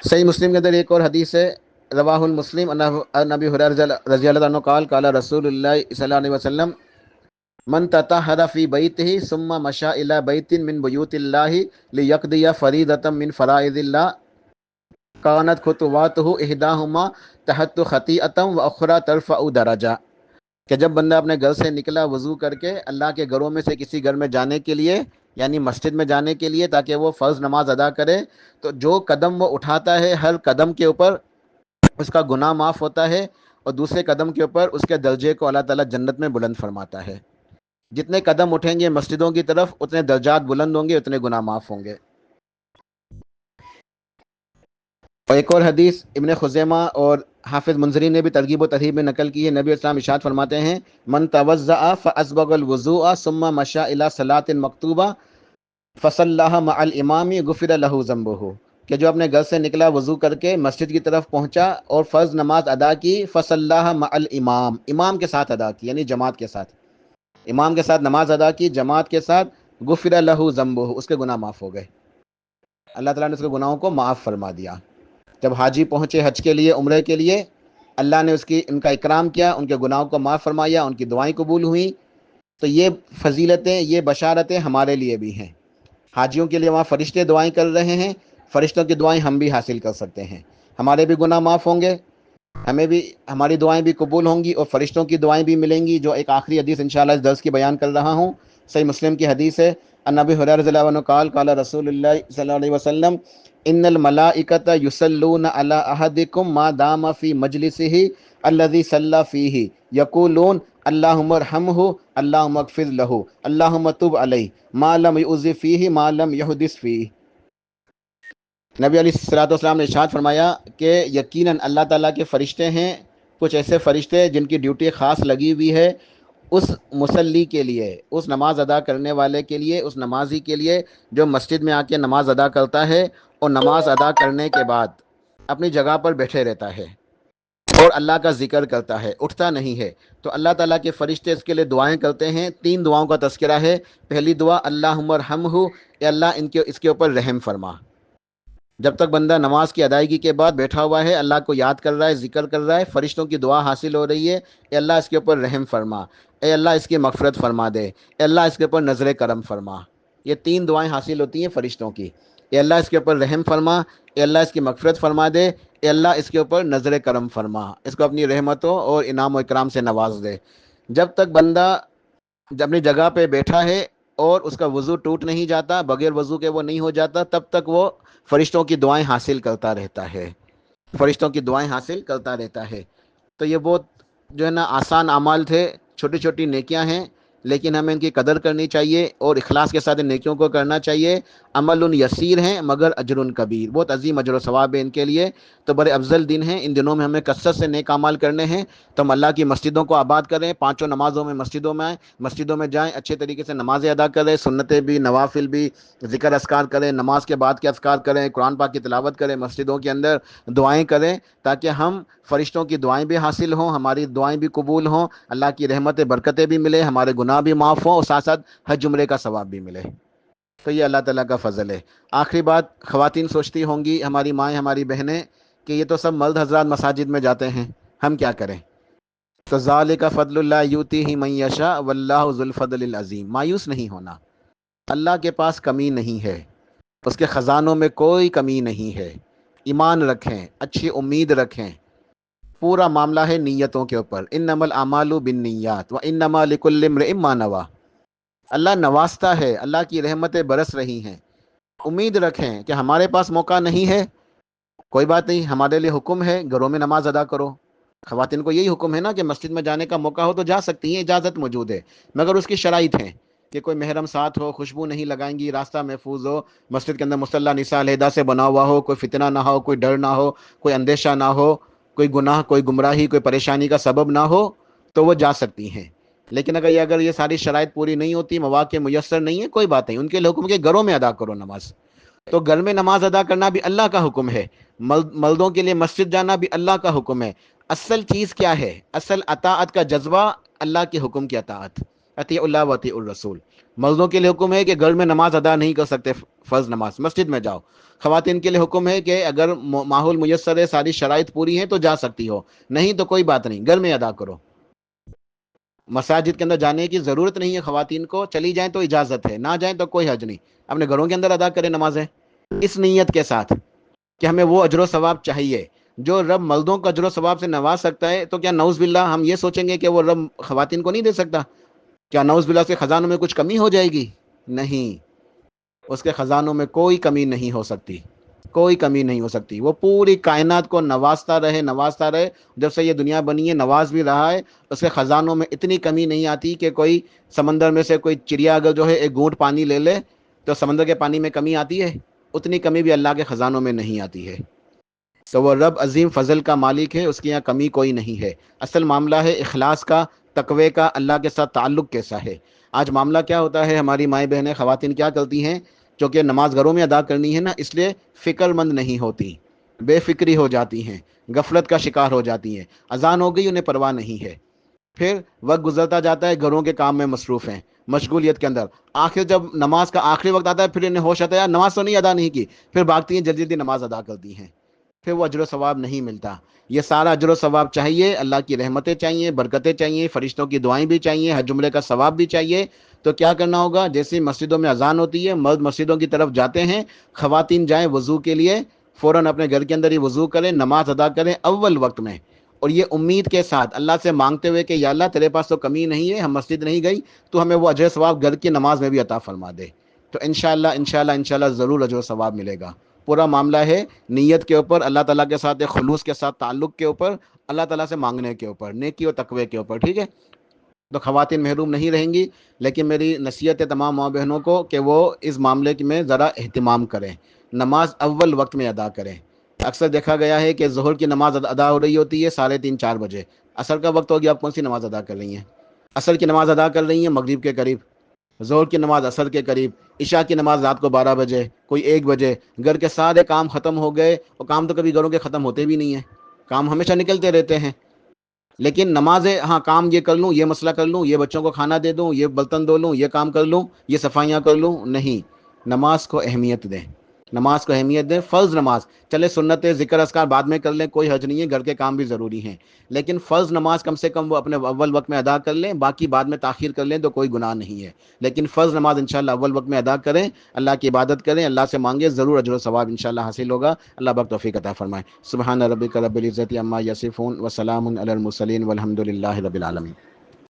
صحیح مسلم کے اندر ایک اور حدیث ہے، رواہ المسلم عن ابی ہریرہ رضی اللہ عنہ قال قال رسول اللہ صلی اللہ علیہ وسلم من تطہر فی بیتہ ثم مشى الی بیت من بیوت اللہ لیقضی فریضۃ من فرائض اللہ کانت خطواتہ احداہما تحت خطیئۃ واخری ترفع درجہ. کہ جب بندہ اپنے گھر سے نکلا وضو کر کے اللہ کے گھروں میں سے کسی گھر میں جانے کے لیے، یعنی مسجد میں جانے کے لیے تاکہ وہ فرض نماز ادا کرے، تو جو قدم وہ اٹھاتا ہے ہر قدم کے اوپر اس کا گناہ معاف ہوتا ہے، اور دوسرے قدم کے اوپر اس کے درجے کو اللہ تعالیٰ جنت میں بلند فرماتا ہے. جتنے قدم اٹھیں گے مسجدوں کی طرف اتنے درجات بلند ہوں گے، اتنے گناہ معاف ہوں گے. اور ایک اور حدیث ابن خزیمہ اور حافظ منذری نے بھی ترغیب و ترہیب میں نقل کی ہے. نبی اسلام ارشاد فرماتے ہیں من توضأ فاسبغ الوضوء ثم مشى الى صلاۃ مکتوبہ فصلاها مع الامام غفر له ذنبه. کہ جو اپنے گھر سے نکلا وضو کر کے مسجد کی طرف پہنچا اور فرض نماز ادا کی، فصلاها مع الامام، امام کے ساتھ ادا کی، یعنی جماعت کے ساتھ، امام کے ساتھ نماز ادا کی جماعت کے ساتھ، غفر له ذنبه، اس کے گناہ معاف ہو گئے. اللہ تعالیٰ نے اس کے گناہوں کو معاف فرما دیا. جب حاجی پہنچے حج کے لیے، عمرے کے لیے، اللہ نے ان کا اکرام کیا، ان کے گناہوں کو معاف فرمایا، ان کی دعائیں قبول ہوئیں. تو یہ فضیلتیں، یہ بشارتیں ہمارے لیے بھی ہیں. حاجیوں کے لیے وہاں فرشتے دعائیں کر رہے ہیں، فرشتوں کی دعائیں ہم بھی حاصل کر سکتے ہیں. ہمارے بھی گناہ معاف ہوں گے، ہمیں بھی ہماری دعائیں بھی قبول ہوں گی، اور فرشتوں کی دعائیں بھی ملیں گی. جو ایک آخری حدیث انشاءاللہ اس درس کی بیان کر رہا ہوں، صحیح مسلم کی حدیث ہے، ان ابی ہریرہ رضی اللہ عنہ قال قال رسول اللہ صلی اللہ علیہ وسلم ان الملائکۃ یصلون علی احدکم ما دام فی مجلسہ الذی صلی فیہ یقولون اللہم ارحمہ اللہم اغفر لہ اللہم تب علیہ ما لم یؤذ فیہ ما لم یحدث فیہ. نبی علیہ الصلوۃ والسلام نے ارشاد فرمایا کہ یقیناً اللہ تعالیٰ کے فرشتے ہیں، کچھ ایسے فرشتے جن کی ڈیوٹی خاص لگی ہوئی ہے اس مصلی کے لیے، اس نماز ادا کرنے والے کے لیے، اس نمازی کے لیے جو مسجد میں آ کے نماز ادا کرتا ہے اور نماز ادا کرنے کے بعد اپنی جگہ پر بیٹھے رہتا ہے اور اللہ کا ذکر کرتا ہے، اٹھتا نہیں ہے. تو اللہ تعالیٰ کے فرشتے اس کے لیے دعائیں کرتے ہیں. 3 دعاؤں کا تذکرہ ہے. پہلی دعا اللہم ارحمہ، اے اللہ اس کے اوپر رحم فرما. جب تک بندہ نماز کی ادائیگی کے بعد بیٹھا ہوا ہے، اللہ کو یاد کر رہا ہے، ذکر کر رہا ہے، فرشتوں کی دعا حاصل ہو رہی ہے، اے اللہ اس کے اوپر رحم فرما، اے اللہ اس کی مغفرت فرما دے، اے اللہ اس کے اوپر نظر کرم فرما. یہ 3 دعائیں حاصل ہوتی ہیں فرشتوں کی. اے اللہ اس کے اوپر رحم فرما، اے اللہ اس کی مغفرت فرما دے، اے اللہ اس کے اوپر نظر کرم فرما، اس کو اپنی رحمتوں اور انعام و اکرام سے نواز دے. جب تک بندہ اپنی جگہ پہ بیٹھا ہے اور اس کا وضو ٹوٹ نہیں جاتا، بغیر وضو کے وہ نہیں ہو جاتا، تب تک وہ فرشتوں کی دعائیں حاصل کرتا رہتا ہے، فرشتوں کی دعائیں حاصل کرتا رہتا ہے. تو یہ بہت جو ہے نا آسان اعمال تھے، چھوٹی چھوٹی نیکیاں ہیں، لیکن ہمیں ان کی قدر کرنی چاہیے اور اخلاص کے ساتھ ان نیکیوں کو کرنا چاہیے۔ عمل یسیر ہیں مگر اجر کبیر، بہت عظیم اجر و ثواب ہے ان کے لیے، تو بڑے افضل دن ہیں۔ ان دنوں میں ہمیں کثرت سے نیک اعمال کرنے ہیں، تو ہم اللہ کی مسجدوں کو آباد کریں، پانچوں نمازوں میں مسجدوں میں آئیں، مسجدوں میں جائیں، اچھے طریقے سے نمازیں ادا کریں، سنتیں بھی نوافل بھی، ذکر اذکار کریں، نماز کے بعد کے اذکار کریں، قرآن پاک کی تلاوت کریں، مسجدوں کے اندر دعائیں کریں، تاکہ ہم فرشتوں کی دعائیں بھی حاصل ہوں، ہماری دعائیں بھی قبول ہوں، اللہ کی رحمت برکتیں بھی ملے، ہمارے گناہ بھی معاف ہوں، اور ساتھ ساتھ حج عمرے کا ثواب بھی ملے۔ تو یہ اللہ تعالیٰ کا فضل ہے۔ آخری بات، خواتین سوچتی ہوں گی، ہماری مائیں، ہماری بہنیں، کہ یہ تو سب مرد حضرات مساجد میں جاتے ہیں، ہم کیا کریں؟ تو ذالک فضل اللہ یؤتیہ من یشاء واللہ ذو الفضل العظیم۔ مایوس نہیں ہونا، اللہ کے پاس کمی نہیں ہے، اس کے خزانوں میں کوئی کمی نہیں ہے۔ ایمان رکھیں، اچھی امید رکھیں، پورا معاملہ ہے نیتوں کے اوپر، انما الاعمال بالنیات وانما لکل امرئ ما نوی۔ اللہ نوازتا ہے، اللہ کی رحمتیں برس رہی ہیں۔ امید رکھیں کہ ہمارے پاس موقع نہیں ہے، کوئی بات نہیں، ہمارے لیے حکم ہے گھروں میں نماز ادا کرو۔ خواتین کو یہی حکم ہے نا کہ مسجد میں جانے کا موقع ہو تو جا سکتی ہیں، اجازت موجود ہے، مگر اس کی شرائط ہیں کہ کوئی محرم ساتھ ہو، خوشبو نہیں لگائیں گی، راستہ محفوظ ہو، مسجد کے اندر مصلی نساء علیحدہ سے بنا ہوا ہو، کوئی فتنہ نہ ہو، کوئی ڈر نہ ہو، کوئی اندیشہ نہ ہو، کوئی گناہ، کوئی گمراہی، کوئی پریشانی کا سبب نہ ہو، تو وہ جا سکتی ہیں۔ لیکن اگر یہ ساری شرائط پوری نہیں ہوتی، مواقع میسر نہیں ہے، کوئی بات نہیں، ان کے لیے حکم کے گھروں میں ادا کرو نماز۔ تو گھر میں نماز ادا کرنا بھی اللہ کا حکم ہے، مردوں کے لیے مسجد جانا بھی اللہ کا حکم ہے۔ اصل چیز کیا ہے؟ اصل اطاعت کا جذبہ، اللہ کے حکم کی اطاعت، اطیع اللہ و اطیع الرسول۔ مردوں کے لیے حکم ہے کہ گھر میں نماز ادا نہیں کر سکتے فرض نماز، مسجد میں جاؤ۔ خواتین کے لیے حکم ہے کہ اگر ماحول میسر ہے، ساری شرائط پوری ہیں تو جا سکتی ہو، نہیں تو کوئی بات نہیں، گھر میں ادا کرو۔ مساجد کے اندر جانے کی ضرورت نہیں ہے خواتین کو، چلی جائیں تو اجازت ہے، نہ جائیں تو کوئی حرج نہیں، اپنے گھروں کے اندر ادا کریں نمازیں، اس نیت کے ساتھ کہ ہمیں وہ اجر و ثواب چاہیے جو رب مردوں کو اجر و ثواب سے نواز سکتا ہے۔ تو کیا نعوذ باللہ ہم یہ سوچیں گے کہ وہ رب خواتین کو نہیں دے سکتا؟ کیا نعوذ باللہ سے خزانوں میں کچھ کمی ہو جائے گی؟ نہیں، اس کے خزانوں میں کوئی کمی نہیں ہو سکتی، کوئی کمی نہیں ہو سکتی۔ وہ پوری کائنات کو نوازتا رہے، نوازتا رہے، جب سے یہ دنیا بنی ہے نواز بھی رہا ہے۔ اس کے خزانوں میں اتنی کمی نہیں آتی کہ کوئی سمندر میں سے کوئی چڑیا اگر جو ہے ایک گھونٹ پانی لے لے تو سمندر کے پانی میں کمی آتی ہے؟ اتنی کمی بھی اللہ کے خزانوں میں نہیں آتی ہے۔ تو وہ رب عظیم فضل کا مالک ہے، اس کی یہاں کمی کوئی نہیں ہے۔ اصل معاملہ ہے اخلاص کا، تقوی کا، اللہ کے ساتھ تعلق کیسا ہے۔ آج معاملہ کیا ہوتا ہے، ہماری مائیں بہنیں خواتین کیا کرتی ہیں، چونکہ نماز گھروں میں ادا کرنی ہے نا، اس لیے فکر مند نہیں ہوتی، بے فکری ہو جاتی ہیں، غفلت کا شکار ہو جاتی ہیں، اذان ہو گئی انہیں پرواہ نہیں ہے، پھر وقت گزرتا جاتا ہے، گھروں کے کام میں مصروف ہیں، مشغولیت کے اندر، آخر جب نماز کا آخری وقت آتا ہے پھر انہیں ہوش آتا ہے یار نماز تو نہیں ادا نہیں کی، پھر بھاگتی ہیں جلدی جلدی نماز ادا کرتی ہیں، پھر وہ اجر و ثواب نہیں ملتا۔ یہ سارا اجر و ثواب چاہیے، اللہ کی رحمتیں چاہیے، برکتیں چاہیے، فرشتوں کی دعائیں بھی چاہیے، حج عمرے کا ثواب بھی چاہیے۔ تو کیا کرنا ہوگا، جیسے مسجدوں میں اذان ہوتی ہے، مرد مسجدوں کی طرف جاتے ہیں، خواتین جائیں وضو کے لیے، فوراً اپنے گھر کے اندر ہی وضو کریں، نماز ادا کریں اول وقت میں، اور یہ امید کے ساتھ اللہ سے مانگتے ہوئے کہ یا اللہ تیرے پاس تو کمی نہیں ہے، ہم مسجد نہیں گئی تو ہمیں وہ اجر ثواب گھر کی نماز میں بھی عطا فرما دے، تو انشاءاللہ انشاءاللہ انشاءاللہ ضرور اجر ثواب ملے گا۔ پورا معاملہ ہے نیت کے اوپر، اللہ تعالیٰ کے ساتھ خلوص کے ساتھ تعلق کے اوپر، اللہ تعالیٰ سے مانگنے کے اوپر، نیکی اور تقوی کے اوپر، ٹھیک ہے؟ تو خواتین محروم نہیں رہیں گی، لیکن میری نصیحت ہے تمام ماں بہنوں کو کہ وہ اس معاملے میں ذرا اہتمام کریں، نماز اول وقت میں ادا کریں۔ اکثر دیکھا گیا ہے کہ ظہر کی نماز ادا ہو رہی ہوتی ہے 3:30 4 بجے، عصر کا وقت ہو گیا، آپ کون سی نماز ادا کر رہی ہیں؟ عصر کی نماز ادا کر رہی ہیں مغرب کے قریب، ظہر کی نماز عصر کے قریب، عشاء کی نماز رات کو 12 بجے، کوئی 1 بجے، گھر کے سارے کام ختم ہو گئے، اور کام تو کبھی گھروں کے ختم ہوتے بھی نہیں ہیں، کام ہمیشہ نکلتے رہتے ہیں، لیکن نمازیں، ہاں کام یہ کر لوں، یہ مسئلہ کر لوں، یہ بچوں کو کھانا دے دوں، یہ برتن دھو لوں، یہ کام کر لوں، یہ صفائیاں کر لوں، نہیں، نماز کو اہمیت دیں، نماز کو اہمیت دیں، فرض نماز، چلے سنتیں ذکر اذکار بعد میں کر لیں، کوئی حرج نہیں ہے، گھر کے کام بھی ضروری ہیں، لیکن فرض نماز کم سے کم وہ اپنے اول وقت میں ادا کر لیں، باقی بعد میں تاخیر کر لیں تو کوئی گناہ نہیں ہے، لیکن فرض نماز انشاءاللہ اول وقت میں ادا کریں، اللہ کی عبادت کریں، اللہ سے مانگیں، ضرور اجر و ثواب انشاءاللہ حاصل ہوگا۔ اللہ پاک توفیق عطا فرمائے۔ سبحان ربک رب العزت عما یصفون وسلام علی المرسلین والحمد للہ رب العالمین۔